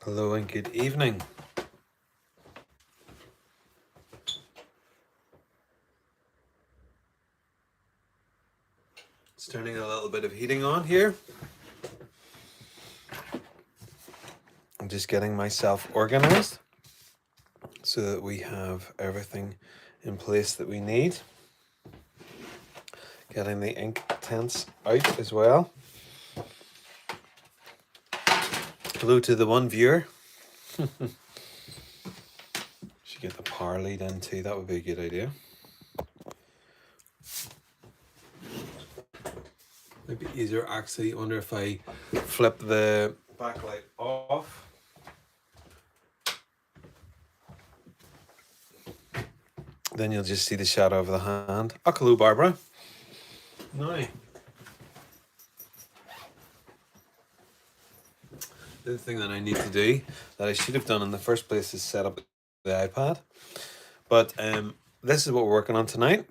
Hello and good evening. It's turning a little bit of heating on here. I'm just getting myself organized so that we have everything in place that we need. Getting the Inktense out as well. Hello to the one viewer. Should get the power lead in too, that would be a good idea. Might be easier actually. I wonder if I flip the backlight off. Then you'll just see the shadow of the hand. Oh, hello, Barbara. Now, the thing that I need to do that I should have done in the first place is set up the iPad. But this is what we're working on tonight.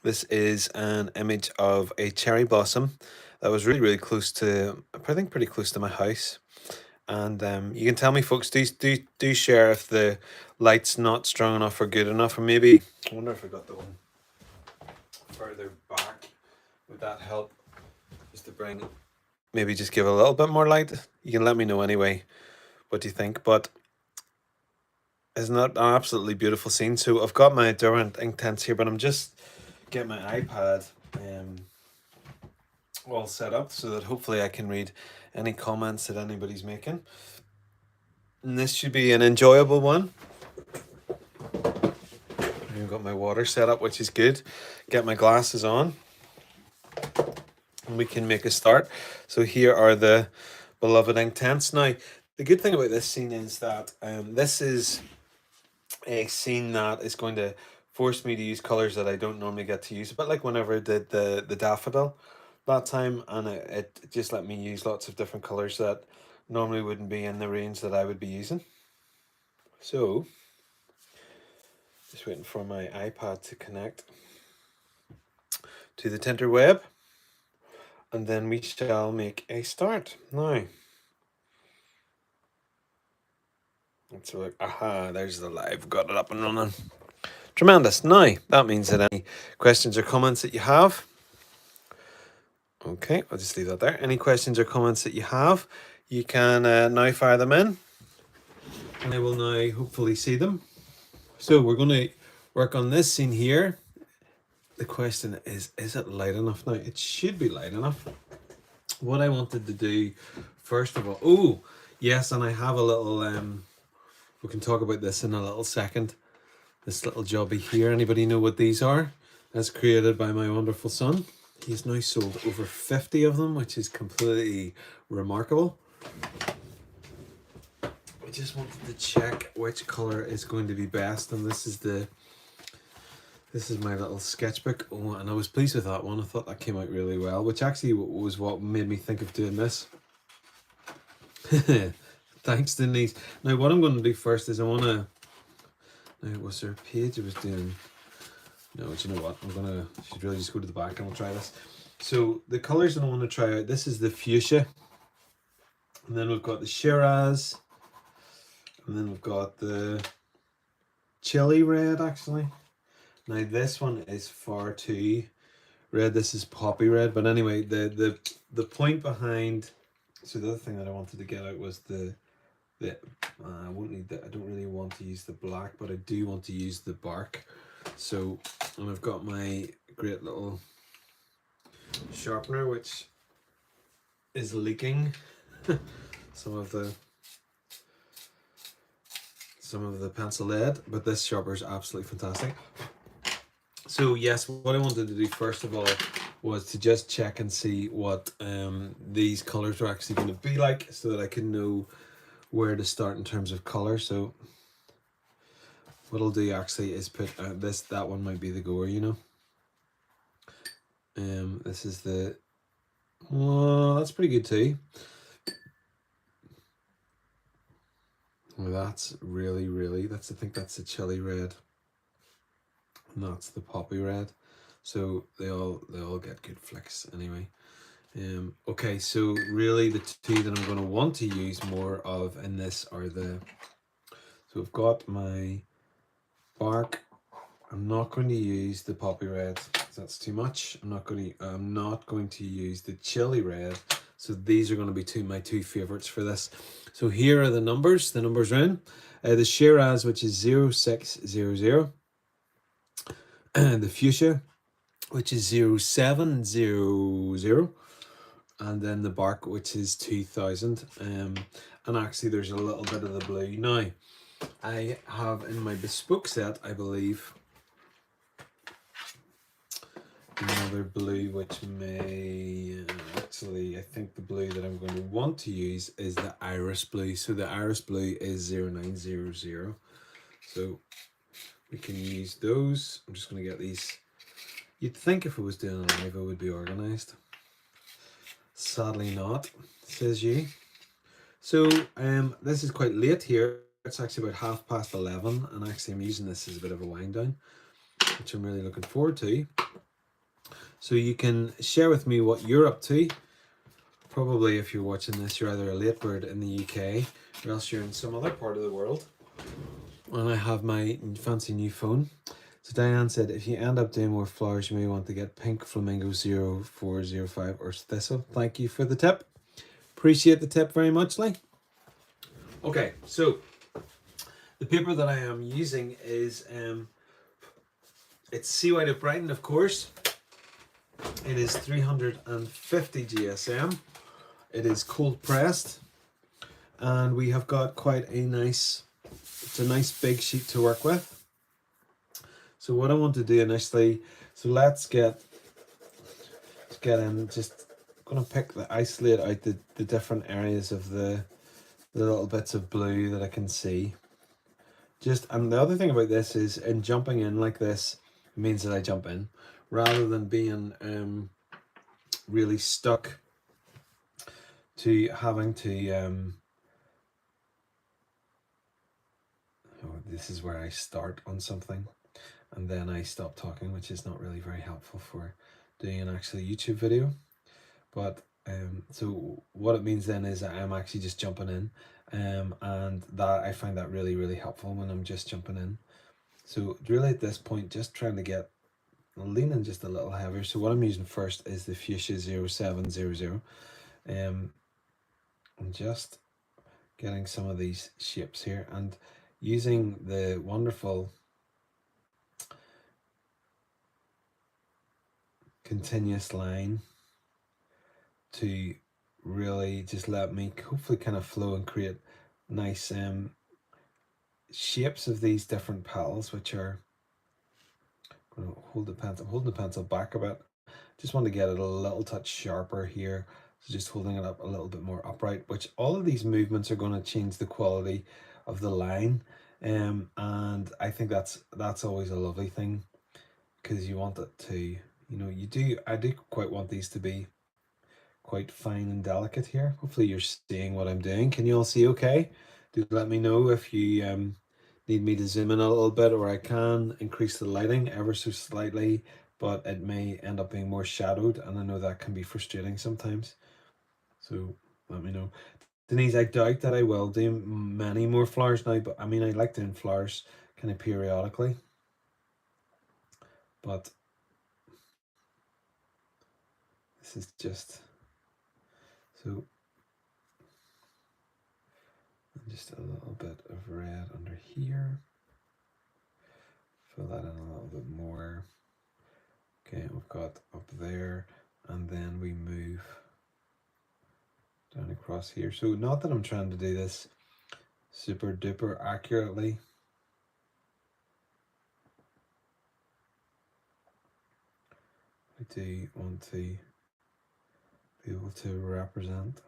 This is an image of a cherry blossom that was really, really close to, I think pretty close to my house. And you can tell me, folks, do share if the light's not strong enough or good enough, or maybe, I wonder if I got the one further back. Would that help? Just to bring, maybe just give a little bit more light. You can let me know anyway what do you think. But isn't that an absolutely beautiful scene? So I've got my derwent Inktense here, but I'm just getting my iPad all set up so that hopefully I can read any comments that anybody's making. And this should be an enjoyable one. I've got my water set up, which is good. Get my glasses on. And we can make a start. So here are the beloved Inktense. Now, the good thing about this scene is that this is a scene that is going to force me to use colors that I don't normally get to use. A bit like whenever I did the daffodil that time, and it just let me use lots of different colors that normally wouldn't be in the range that I would be using. So, just waiting for my iPad to connect to the Tinterweb, and then we shall make a start. Now, let's have a look. Aha, there's the live. Got it up and running. Tremendous. Now, that means that any questions or comments that you have, okay, I'll just leave that there. Any questions or comments that you have, you can now fire them in, and I will now hopefully see them. So we're going to work on this scene here. The question is it light enough now? It should be light enough. What I wanted to do, first of all, oh, yes, and I have a little, we can talk about this in a little second. This little jobby here, anybody know what these are? That's created by my wonderful son. He's now sold over 50 of them, which is completely remarkable. I just wanted to check which color is going to be best, and this is my little sketchbook. Oh, and I was pleased with that one. I thought that came out really well, which actually was what made me think of doing this. Thanks, Denise. Now, what I'm going to do first is I want to... Now, was there a page I was doing? No, but you know what? I should really just go to the back and we'll try this. So, the colours that I want to try out, this is the fuchsia. And then we've got the Shiraz. And then we've got the chili red, actually. Now this one is far too red. This is poppy red. But anyway, the point behind, so the other thing that I wanted to get out was I won't need that. I don't really want to use the black, but I do want to use the bark. So, and I've got my great little sharpener, which is leaking some of the pencil lead, but this sharpener is absolutely fantastic. So yes, what I wanted to do first of all was to just check and see what these colors are actually going to be like, so that I can know where to start in terms of color. So what I'll do actually is put that one might be the goer, you know. This is the, well, that's pretty good too. Well, that's really, I think that's the chili red. And that's the poppy red. So they all get good flicks anyway. Okay, so really the two that I'm going to want to use more of in this are so I've got my bark. I'm not going to use the poppy red. That's too much. I'm not going to use the chili red. So these are going to be my two favorites for this. So here are the numbers. The numbers are in. The Shiraz, which is 0600. The fuchsia, which is 0700. And then the bark, which is 2000. And actually there's a little bit of the blue. Now, I have in my bespoke set, I believe, another blue, which may actually, I think the blue that I'm going to want to use is the iris blue. So the iris blue is 0900. So we can use those. I'm just going to get these. You'd think if I was doing a live, I would be organized. Sadly not, says you. So this is quite late here. It's actually about 11:30, and actually I'm using this as a bit of a wind down, which I'm really looking forward to. So you can share with me what you're up to. Probably if you're watching this, you're either a late bird in the UK or else you're in some other part of the world. And I have my fancy new phone. So Diane said, if you end up doing more flowers, you may want to get Pink Flamingo 0405 or Thistle. Thank you for the tip. Appreciate the tip very much, Lee. Okay, so the paper that I am using is it's Sea White of Brighton, of course. It is 350 GSM. It is cold pressed, and we have got quite a nice, it's a nice big sheet to work with. So what I want to do initially, so let's get in, just going to isolate out the different areas of the little bits of blue that I can see. And the other thing about this is, in jumping in like this, it means that I jump in, rather than being really stuck to having to, this is where I start on something and then I stop talking, which is not really very helpful for doing an actual YouTube video. But so what it means then is that I'm actually just jumping in, and that I find that really, really helpful when I'm just jumping in. So really at this point, just trying to lean in just a little heavier. So what I'm using first is the Fuchsia 0700. I'm just getting some of these shapes here and using the wonderful continuous line to really just let me hopefully kind of flow and create nice shapes of these different petals, which are going to hold the pencil. I'm holding the pencil back a bit. Just want to get it a little touch sharper here. So just holding it up a little bit more upright, which all of these movements are going to change the quality of the line. And I think that's always a lovely thing, because you want it to, I do quite want these to be quite fine and delicate here. Hopefully you're seeing what I'm doing. Can you all see okay? Do let me know if you need me to zoom in a little bit, or I can increase the lighting ever so slightly, but it may end up being more shadowed, and I know that can be frustrating sometimes. So let me know. Denise, I doubt that I will do many more flowers now, but I mean, I like doing flowers kind of periodically. But this is just, so, and just a little bit of red under here. Fill that in a little bit more. Okay, we've got up there, and then we move down across here. So not that I'm trying to do this super duper accurately. I do want to be able to represent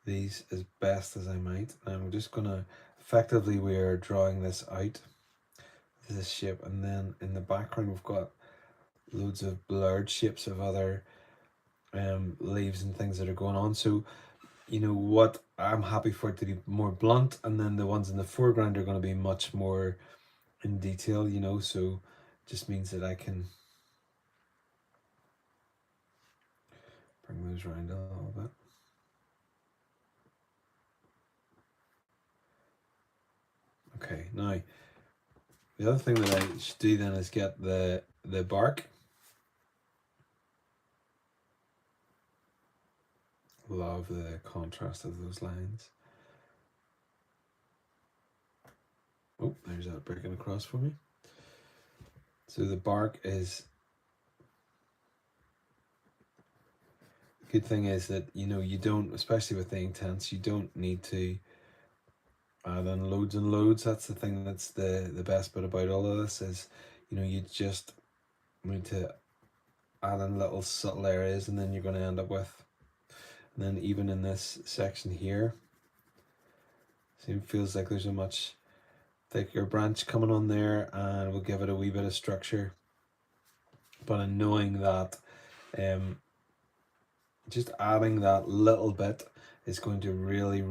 these as best as I might. And I'm just gonna, effectively we are drawing this out, this shape, and then in the background we've got loads of blurred shapes of other leaves and things that are going on. So what, I'm happy for it to be more blunt, and then the ones in the foreground are going to be much more in detail, so it just means that I can Bring those around a little bit. Okay, now the other thing that I should do then is get the bark. Love the contrast of those lines. Oh, there's that breaking across for me. So the bark is, the good thing is that, you know, you don't, especially with the Inktense, you don't need to add in loads and loads. That's the thing that's the best bit about all of this is, you know, you just need to add in little subtle areas and then you're going to end up with, and then even in this section here, it feels like there's a much thicker branch coming on there, and we'll give it a wee bit of structure. But in knowing that just adding that little bit is going to really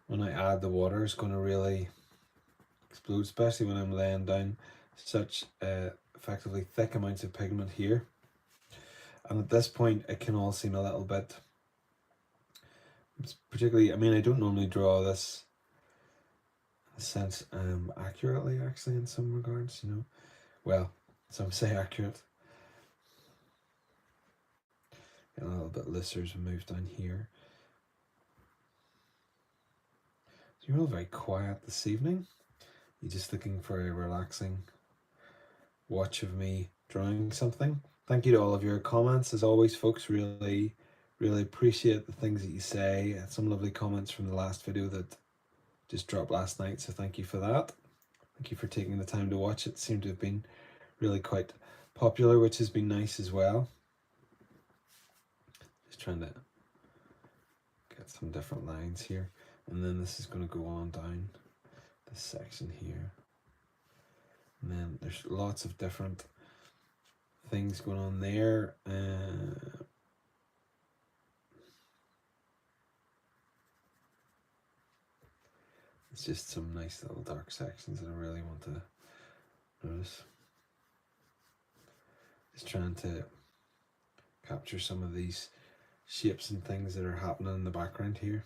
when I add the water, it's going to really explode, especially when I'm laying down such effectively thick amounts of pigment here. And at this point it can all seem a little bit, particularly, I mean, I don't normally draw this sense accurately, actually, in some regards, you know. Well, some say accurate. Get a little bit looser as we move down here. So you're all very quiet this evening. You're just looking for a relaxing watch of me drawing something. Thank you to all of your comments. As always, folks, really appreciate the things that you say. I had some lovely comments from the last video that just dropped last night, so thank you for that. Thank you for taking the time to watch it. It seemed to have been really quite popular, which has been nice as well. Just trying to get some different lines here, and then this is going to go on down this section here, and then there's lots of different things going on there. It's just some nice little dark sections that I really want to notice. Just trying to capture some of these shapes and things that are happening in the background here,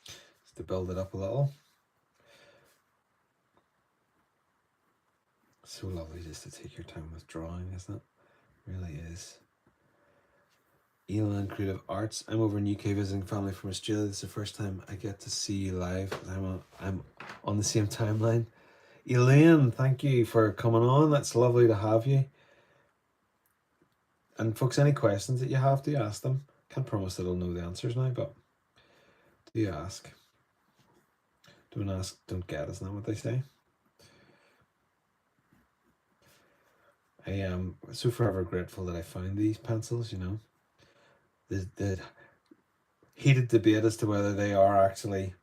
just to build it up a little. So lovely just to take your time with drawing, isn't it? It really is. Elan Creative Arts. I'm over in UK visiting family from Australia. This is the first time I get to see you live. I'm on the same timeline. Elaine, thank you for coming on. That's lovely to have you. And folks, any questions that you have, do ask them. Can't promise that I'll know the answers now, but do ask. Don't ask, don't get, isn't that what they say? I am so forever grateful that I found these pencils, you know. The heated debate as to whether they are actually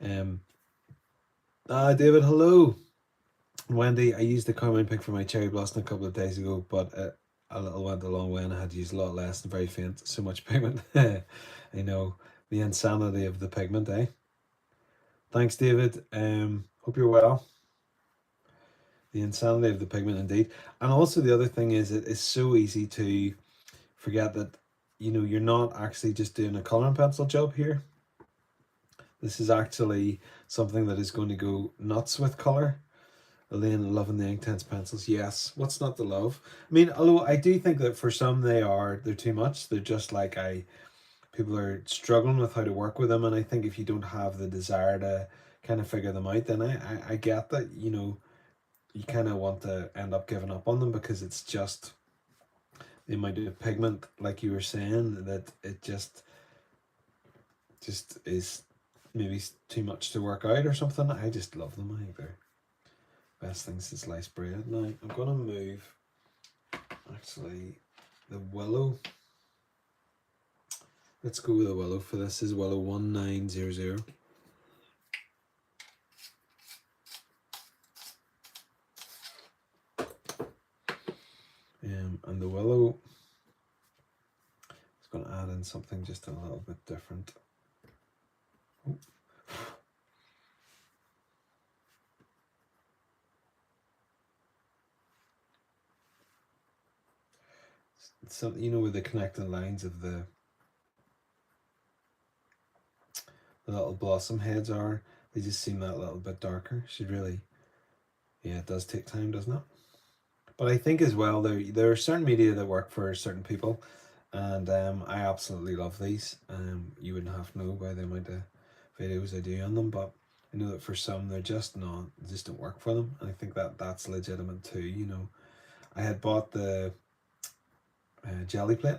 David, hello. Wendy, I used the carmine pink for my cherry blossom a couple of days ago, but a little went a long way and I had to use a lot less and very faint. So much pigment. I know, the insanity of the pigment, eh? Thanks, David. Hope you're well. The insanity of the pigment, indeed. And also the other thing is, it is so easy to forget that, you know, you're not actually just doing a coloring pencil job here. This is actually something that is going to go nuts with color. Elaine, loving the Inktense pencils. Yes, what's not to love? I mean, although I do think that for some they're too much. They're just like, people are struggling with how to work with them, and I think if you don't have the desire to kind of figure them out, then I get that, you know, you kind of want to end up giving up on them because it's just the amount of pigment, like you were saying, that it just is maybe too much to work out or something. I just love them. I think they're best things since sliced bread. Now I'm going to move actually the willow. Let's go with the willow for this. This is willow 1900. And the willow is going to add in something just a little bit different. Oh. some, you know, where the connecting lines of the little blossom heads are, they just seem that little bit darker. Should really, yeah, it does take time, doesn't it? But I think as well, there are certain media that work for certain people, and I absolutely love these. You wouldn't have to know by the amount of videos I do on them, but I know that for some they're just not, they just don't work for them, and I think that that's legitimate too. You know, I had bought the jelly plate,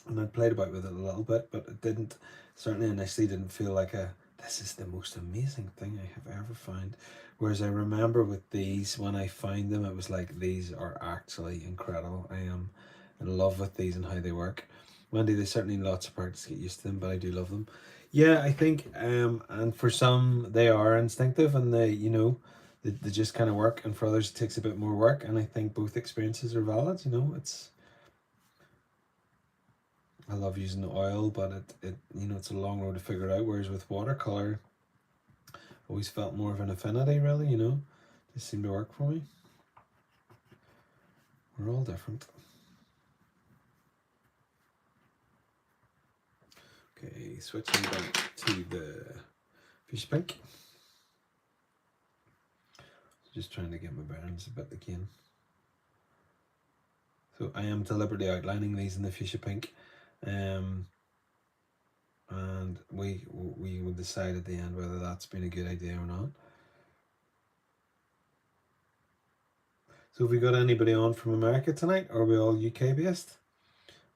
and I'd played about with it a little bit, but it didn't, certainly initially didn't feel like a, this is the most amazing thing I have ever found. Whereas I remember with these, when I found them, it was like, these are actually incredible. I am in love with these and how they work. Wendy, there's certainly lots of practice to get used to them, but I do love them. Yeah, I think, and for some they are instinctive and they, you know, they just kind of work, and for others it takes a bit more work. And I think both experiences are valid. You know, it's, I love using the oil, but it you know, it's a long road to figure it out. Whereas with watercolor, always felt more of an affinity, really. You know, just seemed to work for me. We're all different. Okay, switching back to the fish pink. Just trying to get my bearings a bit again. So I am deliberately outlining these in the fuchsia pink, and we will decide at the end whether that's been a good idea or not. So have we got anybody on from America tonight, or are we all UK based?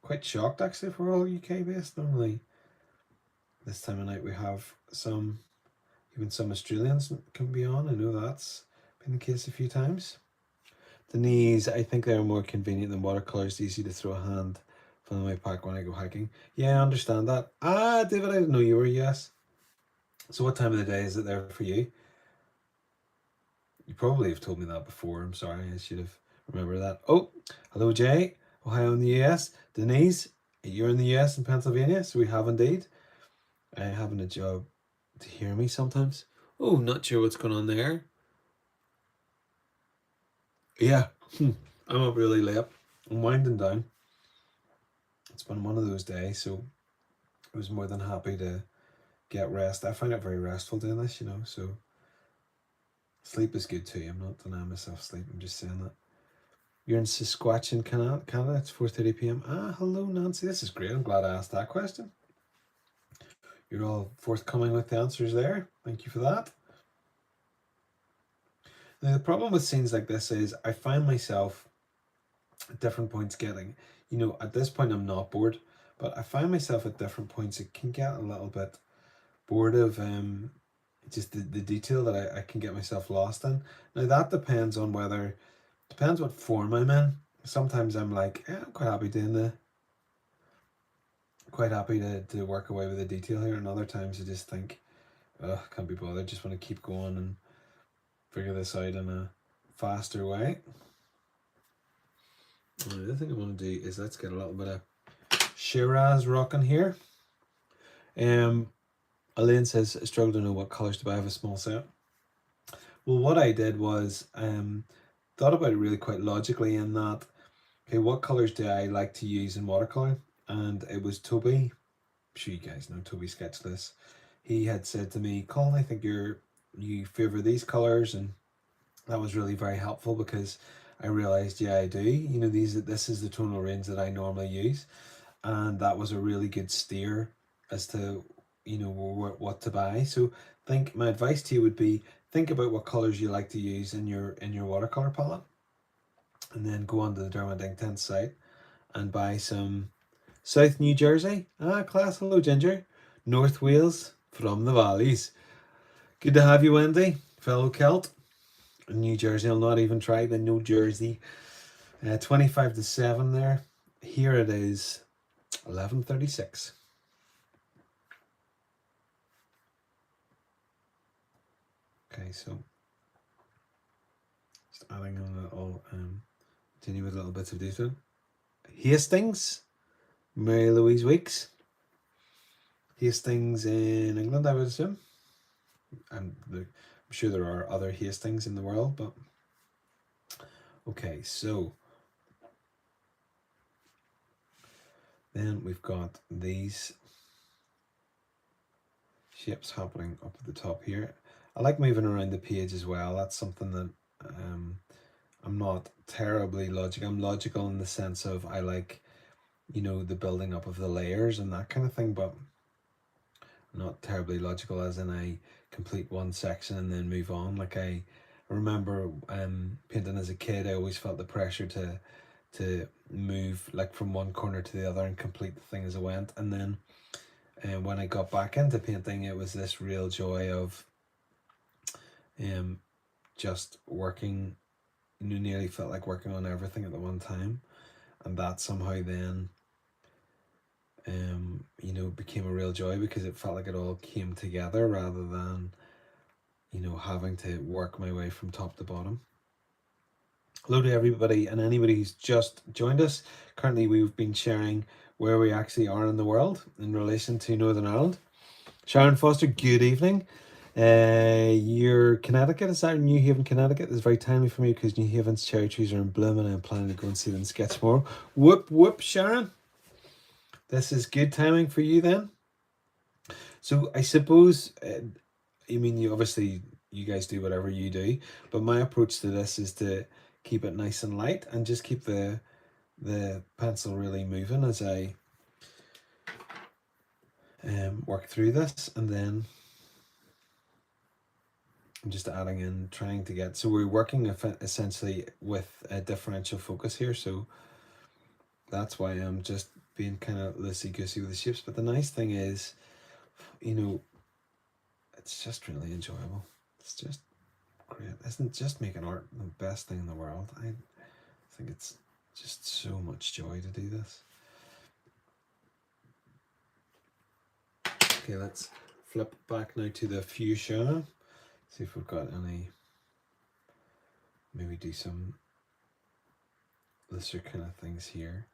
Quite shocked actually if we're all UK based. Normally this time of night we have some, even some Australians can be on. I know that's been the case a few times. The knees, I think they're more convenient than watercolors. Easy to throw a hand from my pack when I go hiking. Yeah, I understand that. Ah, David, I didn't know you were US. So what time of the day is it there for you? You probably have told me that before. I'm sorry, I should have remembered that. Oh, hello, Jay. Ohio in the US. Denise, you're in the US in Pennsylvania, so we have indeed. Having a job to hear me sometimes. Oh, not sure what's going on there. Yeah, I'm up really late. I'm winding down. It's been one of those days, so I was more than happy to get rest. I find it very restful doing this, you know, so sleep is good too. I'm not denying myself sleep, I'm just saying that. You're in Saskatchewan, Canada. It's 4:30 p.m. Ah, hello, Nancy. This is great. I'm glad I asked that question. You're all forthcoming with the answers there. Thank you for that. Now, the problem with scenes like this is I find myself at different points getting, you know, at this point I'm not bored, but I find myself at different points it can get a little bit bored of just the detail that I can get myself lost in. Now that depends on whether, depends what form I'm in. Sometimes I'm like, yeah, I'm quite happy doing the, quite happy to work away with the detail here, and other times I just think, ugh, can't be bothered, just want to keep going and figure this out in a faster way. The other thing I want to do is let's get a little bit of Shiraz rocking here. Elaine says, I struggle to know what colours to buy. I have a small set. Well, what I did was thought about it really quite logically in that, okay, what colours do I like to use in watercolour? And it was Toby, I'm sure you guys know Toby Sketchless. He had said to me, Colin, I think you favour these colours, and that was really very helpful because I realised, yeah, I do. You know, this is the tonal range that I normally use, and that was a really good steer as to, you know, what to buy. So think, my advice to you would be, think about what colors you like to use in your watercolor palette, and then go onto the derwent Inktense site and buy some South New Jersey. Ah, class. Hello, Ginger. North Wales from the valleys. Good to have you, Wendy, fellow Celt. New Jersey. I'll not even try the New Jersey. 25 to 7 there. Here it is 11:36. Okay, so just adding a little, continue with little bits of detail. Hastings, Mary Louise Weeks. Hastings in England, I would assume. I'm sure there are other Hastings in the world, but okay, so Then we've got these shapes happening up at the top here. I like moving around the page as well. That's something that I'm not terribly logical. I'm logical in the sense of I like, you know, the building up of the layers and that kind of thing, but not terribly logical as in I complete one section and then move on. Like I remember painting as a kid, I always felt the pressure to move like from one corner to the other and complete the thing as I went. And then when I got back into painting, it was this real joy of just working, you know, nearly felt like working on everything at the one time. And that somehow then you know, became a real joy because it felt like it all came together rather than, you know, having to work my way from top to bottom. Hello to everybody and anybody who's just joined us. Currently, we've been sharing where we actually are in the world in relation to Northern Ireland. Sharon Foster, good evening. You're Connecticut, is that New Haven, Connecticut? It's very timely for me because New Haven's cherry trees are in bloom and I'm planning to go and see them in Sketchmore. Whoop, whoop, Sharon. This is good timing for you then. So I suppose, I mean, you obviously, you guys do whatever you do, but my approach to this is to keep it nice and light and just keep the pencil really moving as I work through this, and then I'm just adding in, trying to get, so we're working essentially with a differential focus here, so that's why I'm just being kind of loosey-goosey with the shapes. But the nice thing is, you know, it's just really enjoyable. It's just great. Isn't just making art the best thing in the world? I think it's just so much joy to do this. Okay, let's flip back now to the fuchsia. See if we've got any, maybe do some lesser kind of things here.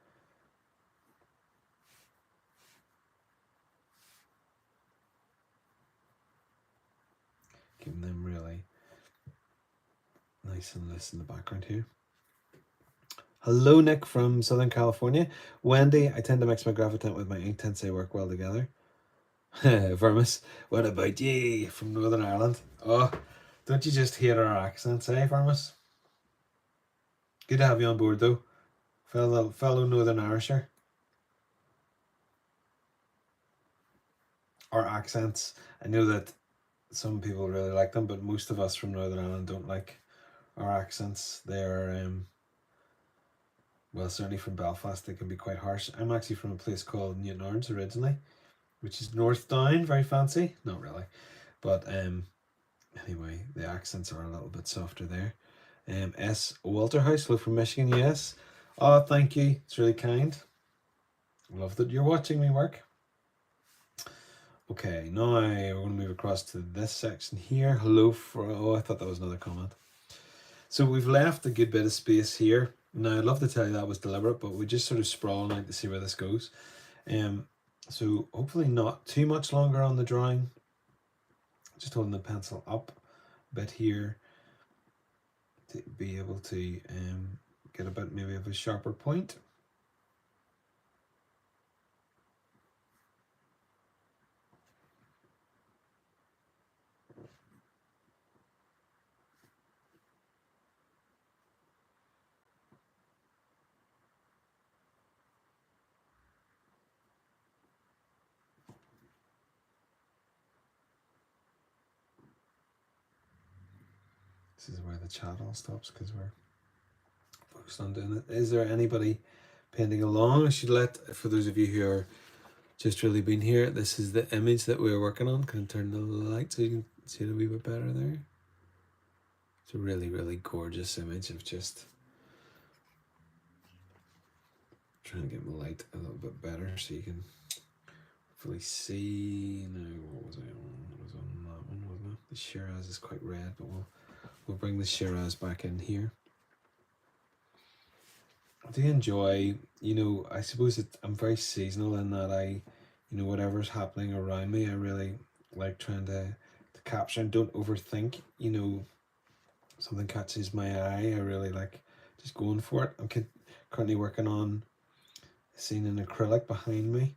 Keeping them really nice and loose in the background here. Hello, Nick from Southern California. Wendy, I tend to mix my Gravitant with my Inktense. They work well together. Vermis, what about ye from Northern Ireland? Oh, don't you just hate our accents, eh, Vermis? Good to have you on board, though. Fellow Northern Irisher. Our accents, I know that some people really like them, but most of us from Northern Ireland don't like our accents. They're, well, certainly from Belfast, they can be quite harsh. I'm actually from a place called Newtownards originally, which is North Down, very fancy. Not really, but anyway, the accents are a little bit softer there. S. Walterhouse, hello from Michigan, yes. Oh, thank you. It's really kind. Love that you're watching me work. Okay, now we're going to move across to this section here. Hello for, oh, I thought that was another comment. So we've left a good bit of space here. Now, I'd love to tell you that was deliberate, but we're just sort of sprawling out to see where this goes. So hopefully not too much longer on the drawing. Just holding the pencil up a bit here to be able to get a bit maybe of a sharper point. This is where the chat all stops because we're focused on doing it. Is there anybody painting along? I should let, for those of you who are just really been here, this is the image that we're working on. Can I turn the light so you can see it a wee bit better there? It's a really, really gorgeous image of just trying to get my light a little bit better so you can hopefully see. Now, what was I on? It was on that one, wasn't it? The Shiraz is quite red, but we'll bring the Shiraz back in here. I do enjoy, you know, I suppose I'm very seasonal in that I, you know, whatever's happening around me, I really like trying to capture and don't overthink, you know, something catches my eye, I really like just going for it. I'm currently working on seen an acrylic behind me,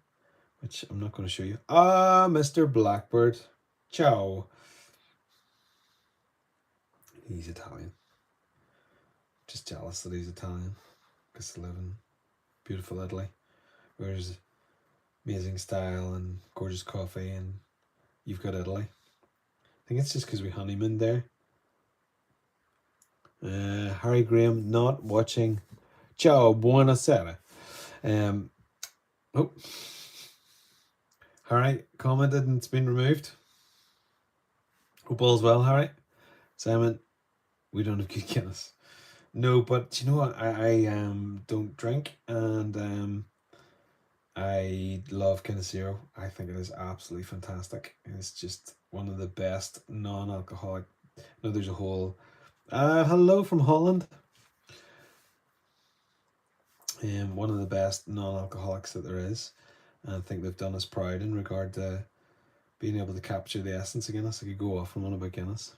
which I'm not going to show you. Ah, Mr. Blackbird. Ciao. He's Italian. Just jealous that he's Italian. Because they live in beautiful Italy. Where there's amazing style and gorgeous coffee, and you've got Italy. I think it's just because we honeymooned there. Harry Graham not watching. Ciao, buonasera. Oh, Harry commented and it's been removed. Hope all's well, Harry. Simon, we don't have good Guinness. No, but you know what? I don't drink, and I love Guinness Zero. I think it is absolutely fantastic. It's just one of the best non-alcoholic. No, there's a whole. Hello from Holland. One of the best non-alcoholics that there is. And I think they've done us proud in regard to being able to capture the essence of Guinness. I could go off on one about Guinness.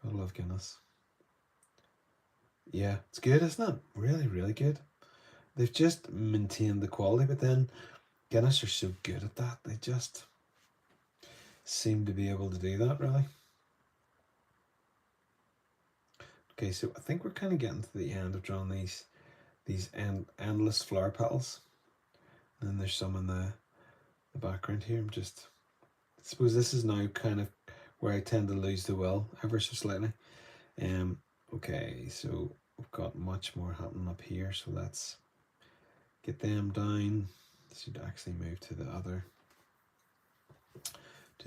I love Guinness. Yeah, it's good, isn't it? Really, really good. They've just maintained the quality, but then Guinness are so good at that. They just seem to be able to do that, really. Okay, so I think we're kind of getting to the end of drawing these endless flower petals. And then there's some in the background here. I suppose this is now kind of where I tend to lose the will ever so slightly. Okay, so we've got much more happening up here, so let's get them down. This should actually move to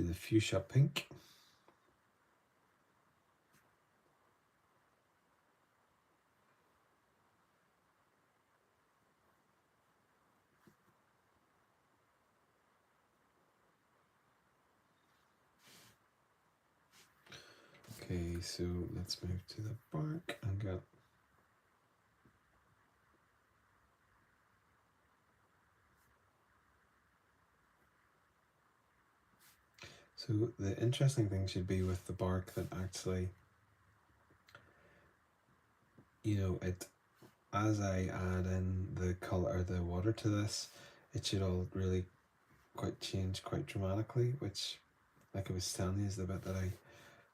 the fuchsia pink. Okay, so let's move to the bark and get. So the interesting thing should be with the bark that actually, it, as I add in the color or the water to this, it should all really change quite dramatically, which, like I was telling you, is the bit that I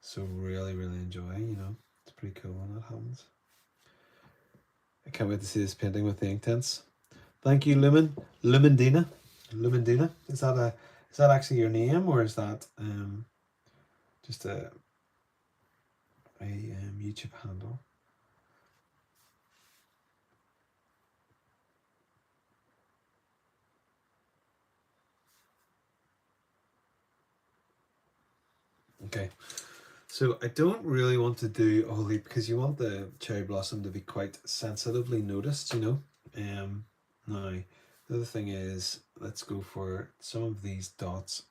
so really, really enjoy. It's pretty cool when that happens. I can't wait to see this painting with the Inktense. Thank you, Lumendina. Is that actually your name, or is that just a YouTube handle? Okay, so I don't really want to do a whole heap because you want the cherry blossom to be quite sensitively noticed, Now, the other thing is, let's go for some of these dots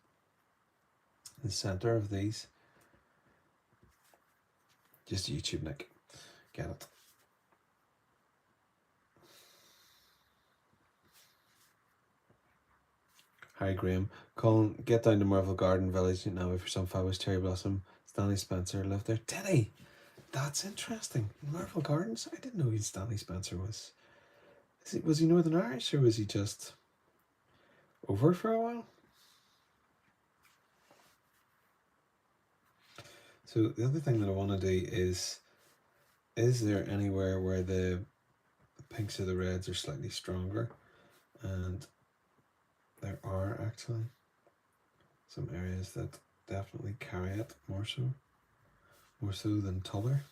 in the center of these. Just YouTube, Nick. Get it. Harry Graham. Colin, get down to Marvel Garden Village now for some fabulous cherry blossom. Stanley Spencer lived there. Did he? That's interesting. Marvel Gardens? I didn't know who Stanley Spencer was. Was he Northern Irish, or was he just over for a while? So the other thing that I want to do is there anywhere where the pinks or the reds are slightly stronger? And there are actually some areas that definitely carry it more so than taller.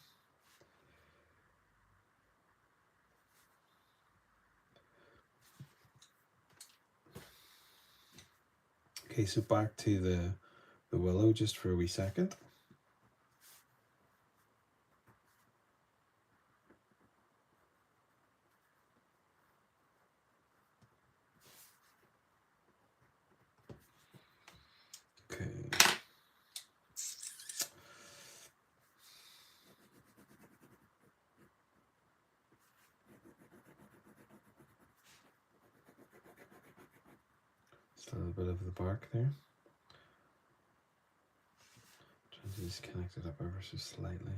Okay, so back to the willow just for a wee second. Okay. Just a little bit of the bark there. Trying to just connect it up ever so slightly.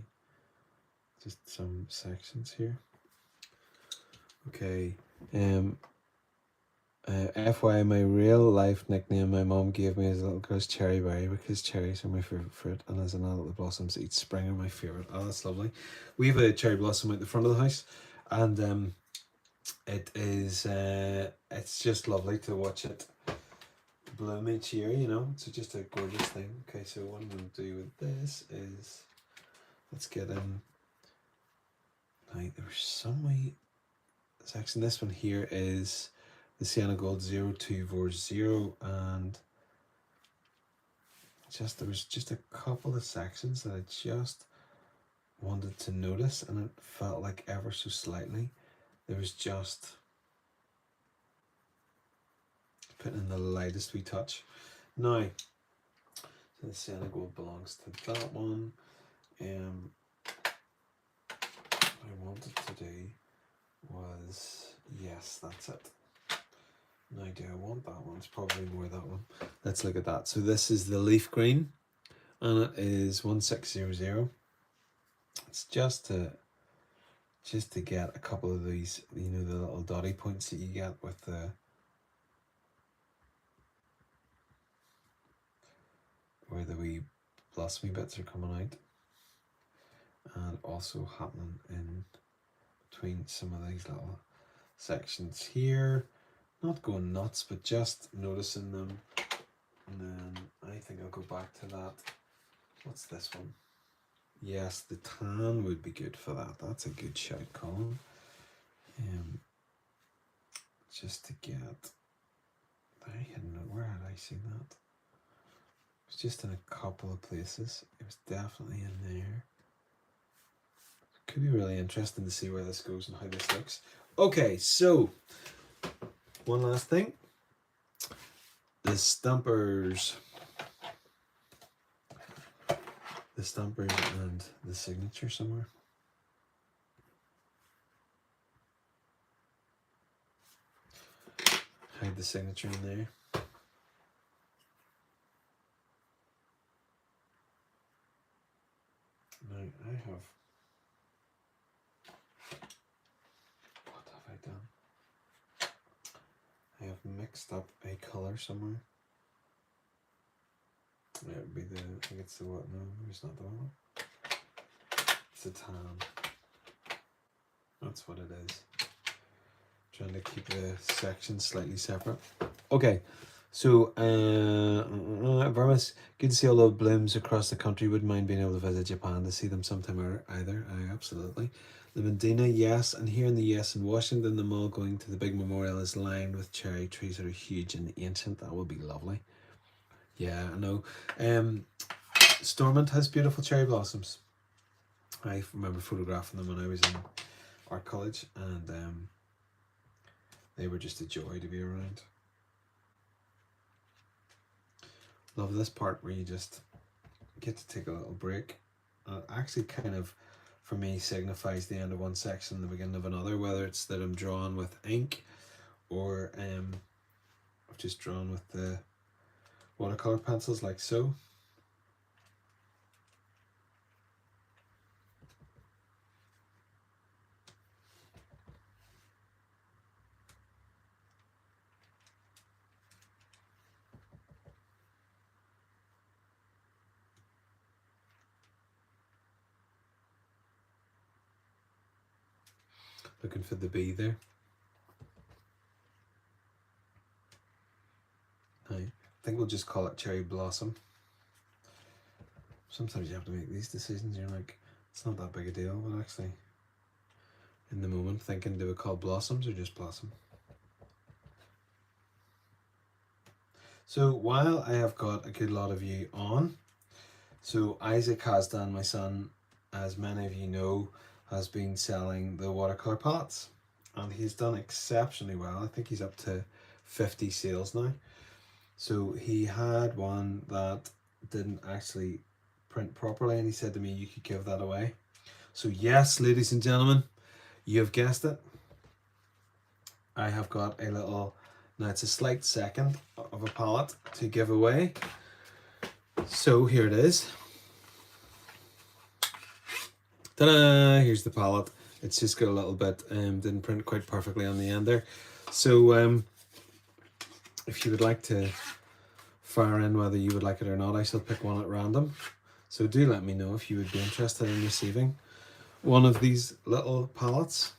Just some sections here. Okay. FY, my real life nickname my mom gave me as a little girl is Cherry Berry because cherries are my favourite fruit, and as an adult the blossoms each spring are my favourite. Oh, that's lovely. We have a cherry blossom out the front of the house, and it is it's just lovely to watch it bloom each year, you know. It's just a gorgeous thing. Okay, so what I'm going to do with this is let's get in. Now, there's some way section. This one here is the Sienna Gold 0240, and there was just a couple of sections that I just wanted to notice, and it felt like ever so slightly there was just putting in the lightest wee touch. Now, so the Sienna Gold belongs to that one. What I wanted to do was, yes, that's it. Now, do I want that one? It's probably more that one. Let's look at that. So this is the leaf green, and it is 1600. It's just to get a couple of these, you know, the little dotty points that you get with the where the wee blossomy bits are coming out, and also happening in between some of these little sections here. Not going nuts, but just noticing them. And then I think I'll go back to that. What's this one? Yes, the tan would be good for that. That's a good shout, Colin. Just to get, I hadn't know, where had I seen that? It was just in a couple of places. It was definitely in there. Could be really interesting to see where this goes and how this looks. Okay, so one last thing. The stampers and the signature somewhere. Hide the signature in there. Now I have, what have I done? I have mixed up a color somewhere. It would be the, I think it's the what? No, it's not the one. It's a tan. That's what it is. Trying to keep the sections slightly separate. Okay, so Vermis, good to see all the blooms across the country. Wouldn't mind being able to visit Japan to see them sometime or either. Absolutely. The Medina, yes, and here in the US in Washington, the mall going to the big memorial is lined with cherry trees that are huge and ancient. That would be lovely. Yeah, I know. Stormont has beautiful cherry blossoms. I remember photographing them when I was in art college, and they were just a joy to be around. Love this part where you just get to take a little break. Actually kind of, for me, signifies the end of one section and the beginning of another, whether it's that I'm drawing with ink or I've just drawn with the watercolor pencils like so. Looking for the bee there. Now, I think we'll just call it Cherry Blossom. Sometimes you have to make these decisions, you're like, it's not that big a deal, but actually, in the moment, thinking, do we call blossoms or just blossom? So while I have got a good lot of you on, so Isaac Hasdan, my son, as many of you know, has been selling the watercolor palettes, and he's done exceptionally well. I think he's up to 50 sales now. So he had one that didn't actually print properly, and he said to me, you could give that away. So yes, ladies and gentlemen, you have guessed it. I have got a little, now it's a slight second of a palette to give away. So here it is. Ta-da! Here's the palette. It's just got a little bit, didn't print quite perfectly on the end there. So if you would like to fire in whether you would like it or not, I shall pick one at random. So do let me know if you would be interested in receiving one of these little palettes.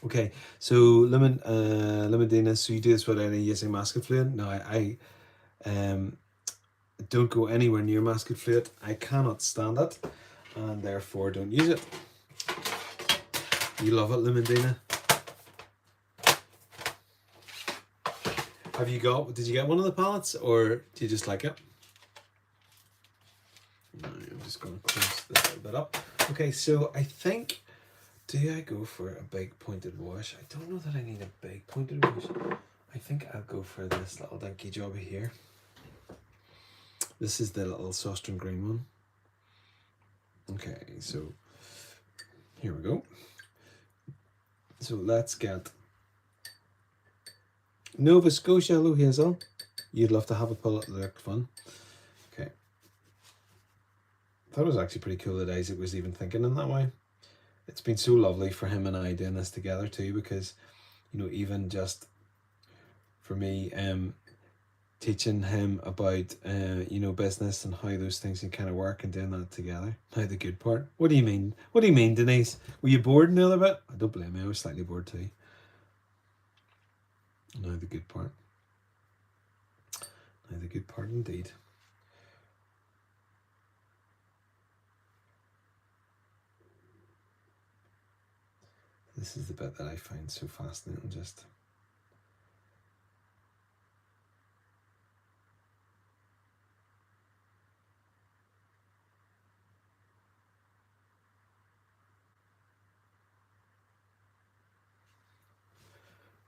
Okay, so Limandina, so you do this without using masking fluid? No, I don't go anywhere near masking fluid. I cannot stand it, and therefore don't use it. You love it, Limandina? Did you get one of the palettes, or do you just like it? No, I'm just going to close this a little bit up. Okay, so I think, do I go for a big pointed wash? I don't know that I need a big pointed wash. I think I'll go for this little dinky job here. This is the little Saucestone green one. Okay, so here we go. So let's get Nova Scotia Blue Hazel. You'd love to have a pull. It looked fun. Okay. That was actually pretty cool that Isaac was even thinking in that way. It's been so lovely for him and I doing this together too, because, you know, even just for me, teaching him about, you know, business and how those things can kind of work and doing that together. Now the good part. What do you mean? What do you mean, Denise? Were you bored in the other bit? I don't blame you. I was slightly bored too. Now the good part. Now the good part indeed. This is the bit that I find so fascinating. Just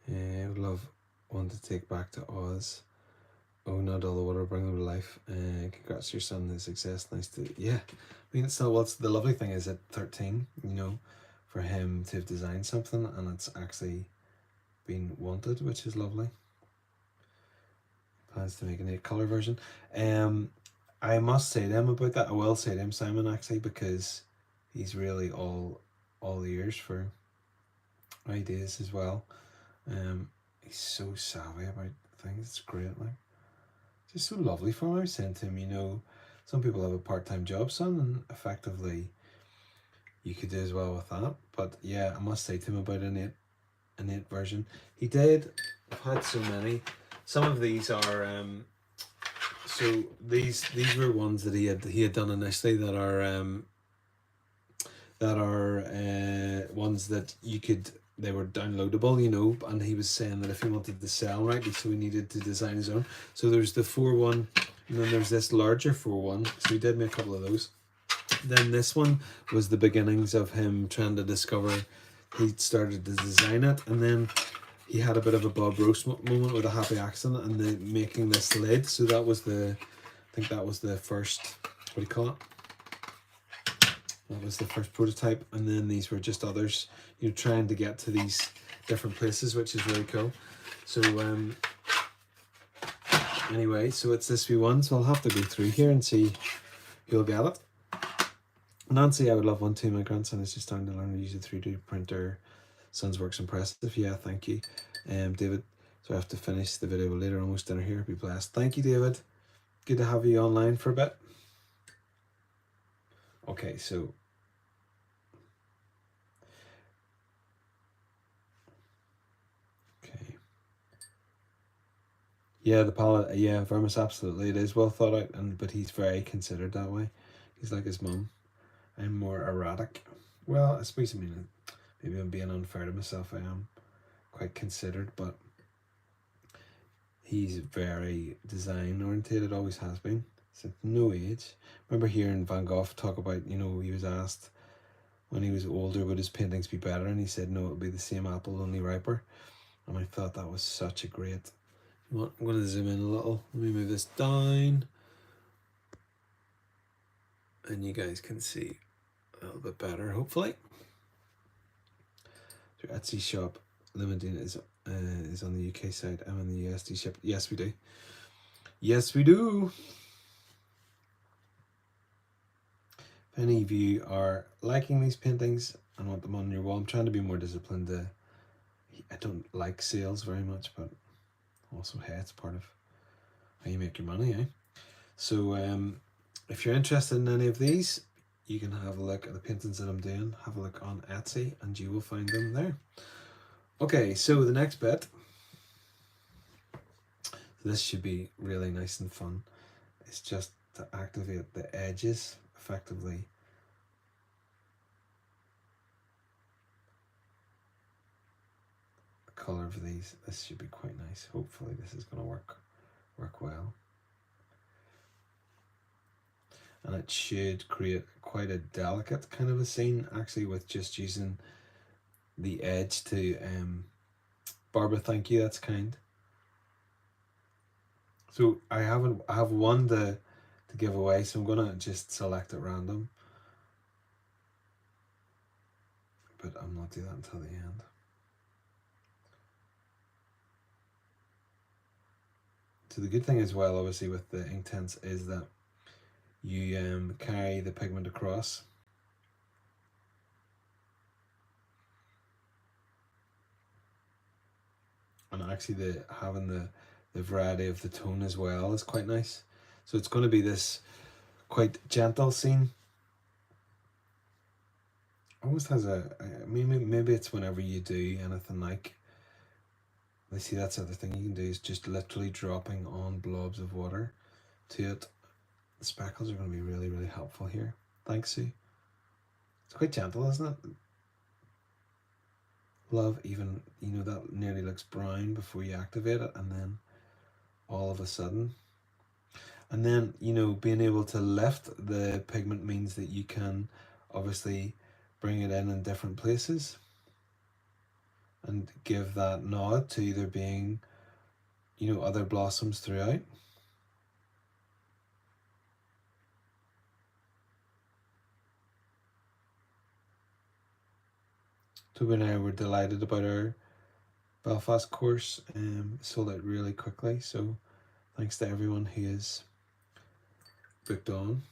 I would love one to take back to Oz. Oh, not all the water, bring them to life. Congrats to your son, his success. Nice to, yeah. I mean, it's not, what's the lovely thing is at 13, you know, for him to have designed something and it's actually been wanted, which is lovely. Plans to make an 8-color version. I must say to him about that. I will say to him, Simon, actually, because he's really all ears for ideas as well. He's so savvy about things. It's great, like. It's so lovely for him. I was saying to him, you know, some people have a part-time job, son, and effectively you could do as well with that. But yeah, I must say to him about an 8 version. He did. I've had so many. Some of these are so these were ones that he had done initially that are ones that you could, they were downloadable, you know, and he was saying that if he wanted to sell rightly, so he needed to design his own. So there's the 4-1, and then there's this larger 4-1. So he did make a couple of those. Then this one was the beginnings of him trying to discover. He started to design it, and then he had a bit of a Bob Ross moment with a happy accident and the making this lid. So that was I think that was the first, what do you call it? That was the first prototype, and then these were just others, you know, trying to get to these different places, which is really cool. So anyway, so it's this V1, so I'll have to go through here and see who'll get it. Nancy, I would love one too. My grandson is just starting to learn to use a 3D printer. Son's work's impressive. Yeah, thank you. David, so I have to finish the video later, almost dinner here. Be blessed. Thank you, David. Good to have you online for a bit. Okay, so okay. Yeah, the palette, yeah, Vermis, absolutely. It is well thought out, but he's very considered that way. He's like his mum. I'm more erratic. Well, I suppose, I mean, maybe I'm being unfair to myself. I am quite considered, but he's very design oriented, always has been since no age. Remember hearing Van Gogh talk about, you know, he was asked when he was older would his paintings be better, and he said no, it'll be the same apple, only riper. And I thought that was such a great. I'm going to zoom in a little. Let me move this down, and you guys can see a little bit better, hopefully. Your Etsy shop, Limandina, is on the UK side. I'm on the USD shop. Yes, we do. Yes, we do. If any of you are liking these paintings and want them on your wall, I'm trying to be more disciplined to, I don't like sales very much, but also, hey, it's part of how you make your money, eh? So if you're interested in any of these, you can have a look at the paintings that I'm doing, have a look on Etsy, and you will find them there. Okay, so the next bit, this should be really nice and fun. It's just to activate the edges effectively. The color of these, this should be quite nice. Hopefully this is going to work well. And it should create quite a delicate kind of a scene, actually, with just using the edge to Barbara, thank you, that's kind. So I have one to give away, so I'm gonna just select at random, but I'm not doing that until the end. So the good thing as well, obviously, with the Inktense is that you carry the pigment across. And actually having the variety of the tone as well is quite nice. So it's going to be this quite gentle scene. Almost has maybe it's whenever you do anything like, I see that's the other thing you can do is just literally dropping on blobs of water to it. The speckles are going to be really, really helpful here. Thanks, Sue. It's quite gentle, isn't it? Love, even, that nearly looks brown before you activate it, and then all of a sudden. And then, being able to lift the pigment means that you can obviously bring it in different places and give that nod to either being, other blossoms throughout. Toby and I were delighted about our Belfast course, sold out really quickly, so thanks to everyone who is booked on.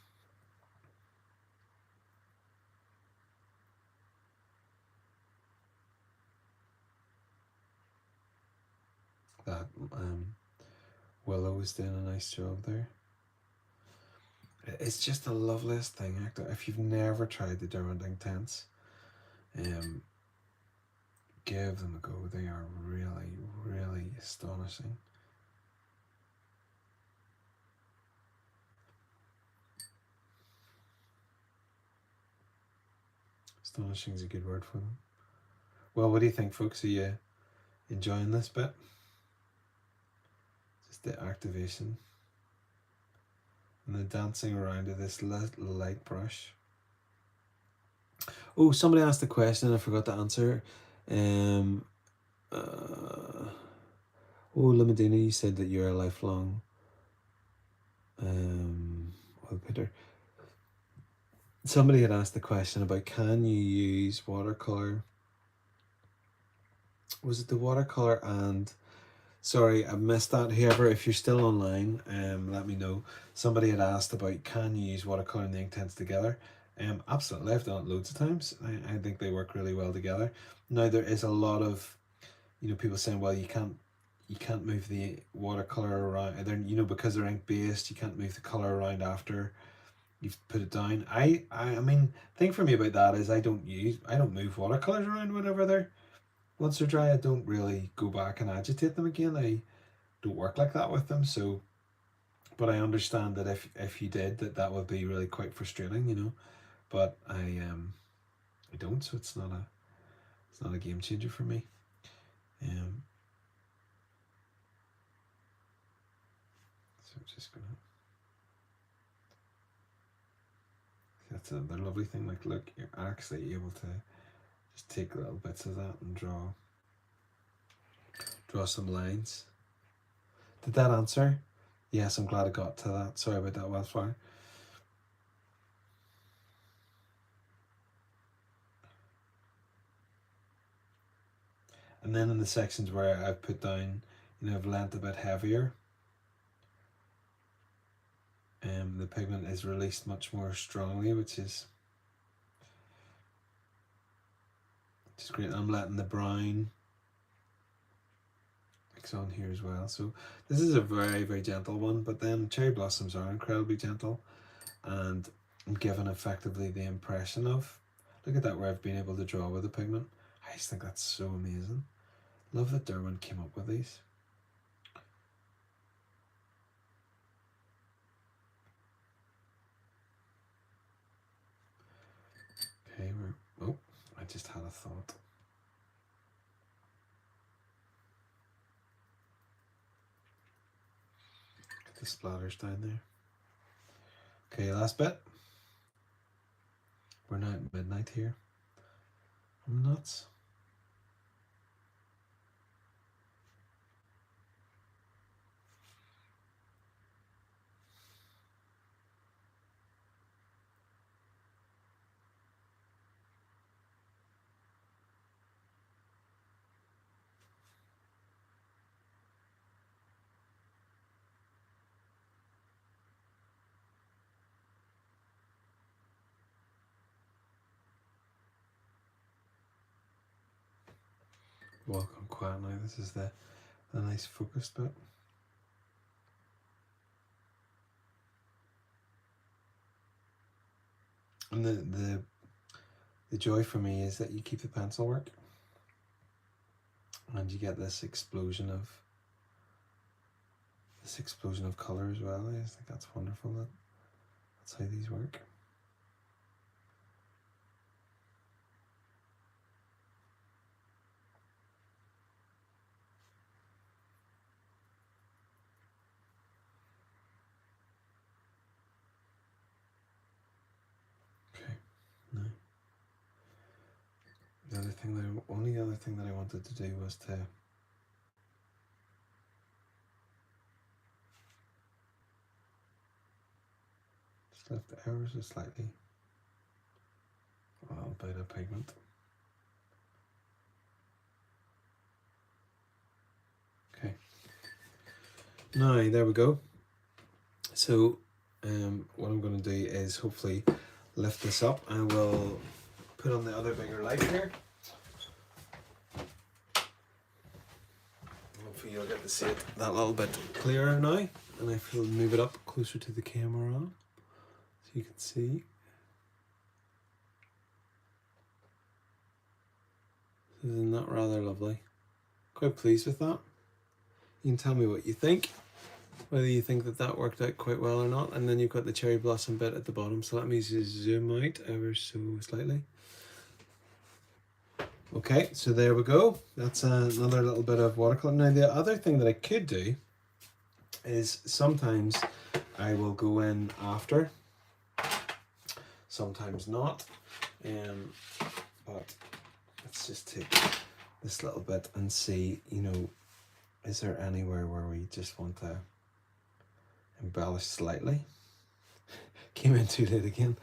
That Willow was doing a nice job there. It's just the loveliest thing. If you've never tried the derwent Inktense, give them a go. They are really, really astonishing. Astonishing is a good word for them. Well, what do you think, folks? Are you enjoying this bit? Just the activation and the dancing around of this little light brush. Oh, somebody asked a question I forgot to answer. Lamedina, you said that you're a lifelong well, Peter. Somebody had asked the question about, can you use watercolor? Was it the watercolor and, sorry, I missed that. Whoever, if you're still online, let me know. Somebody had asked about, can you use watercolor and the Inktense together? Absolutely, I've done it loads of times. I think they work really well together. Now there is a lot of, people saying, well, you can't move the watercolor around. They're, because they're ink based, you can't move the color around after you've put it down. I mean, thing for me about that is I don't move watercolors around whenever once they're dry. I don't really go back and agitate them again. I don't work like that with them. So, but I understand that if you did, that would be really quite frustrating, But I don't, so it's not a game changer for me. So I'm just gonna. That's another lovely thing. Like, look, you're actually able to just take little bits of that and draw some lines. Did that answer? Yes, I'm glad I got to that. Sorry about that, Wildfire. And then in the sections where I've put down, I've lent a bit heavier, the pigment is released much more strongly, which is great. I'm letting the brown mix on here as well. So this is a very, very gentle one, but then cherry blossoms are incredibly gentle, and I'm given effectively the impression of, look at that, where I've been able to draw with the pigment. I just think that's so amazing. Love that Derwent came up with these. Okay, oh, I just had a thought. Get the splatters down there. Okay, last bit. We're now at midnight here. I'm nuts. Welcome quiet now. This is the nice focused bit. And the joy for me is that you keep the pencil work, and you get this explosion of color as well. I just think that's wonderful. That's how these work. Okay, now the only other thing that I wanted to do was to just lift ever so slightly a little bit of pigment. Okay, now there we go. So what I'm going to do is hopefully lift this up, and we'll put on the other bigger light here. Hopefully you'll get to see it that little bit clearer now, and I will move it up closer to the camera so you can see. Isn't that rather lovely? Quite pleased with that. You can tell me what you think, whether you think that worked out quite well or not. And then you've got the cherry blossom bit at the bottom, so let me zoom out ever so slightly. Okay, so there we go. That's another little bit of watercolor. Now the other thing that I could do is sometimes I will go in after, sometimes not, but let's just take this little bit and see, you know, is there anywhere where we just want to embellish slightly? Came in too late again.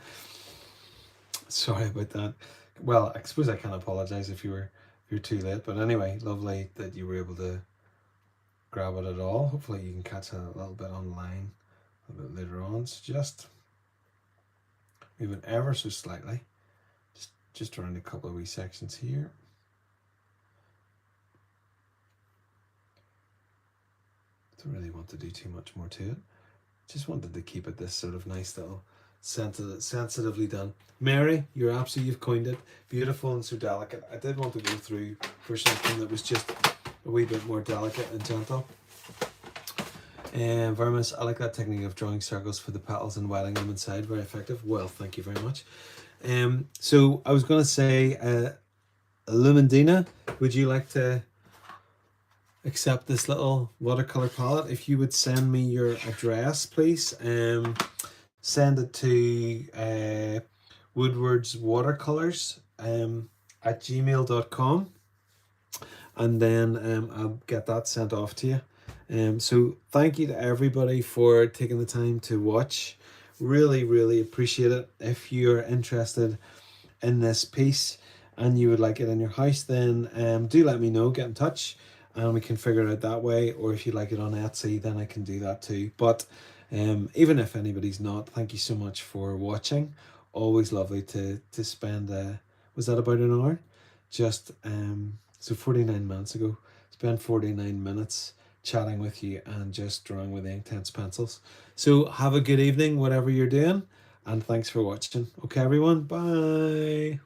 Sorry about that. Well, I suppose I can apologize if you're too late, but anyway, lovely that you were able to grab it at all. Hopefully you can catch a little bit online a bit later on. So just move it ever so slightly, just around a couple of wee sections here. Don't really want to do too much more to it. Just wanted to keep it this sort of nice little sensitively done. Mary, you've coined it. Beautiful and so delicate. I did want to go through for something that was just a wee bit more delicate and gentle. Vermis, I like that technique of drawing circles for the petals and wetting them inside. Very effective. Well, thank you very much. So I was going to say, Lumendina, would you like to accept this little watercolor palette? If you would send me your address, please. Send it to Woodward's Watercolors at gmail.com, and then I'll get that sent off to you. So thank you to everybody for taking the time to watch. Really, really appreciate it. If you're interested in this piece and you would like it in your house, then do let me know, get in touch, and we can figure it out that way. Or if you like it on Etsy, then I can do that too. But even if anybody's not, thank you so much for watching. Always lovely to spend was that about an hour? Just so 49 minutes ago, spent 49 minutes chatting with you and just drawing with Inktense pencils. So have a good evening, whatever you're doing, and thanks for watching. Okay, everyone, bye.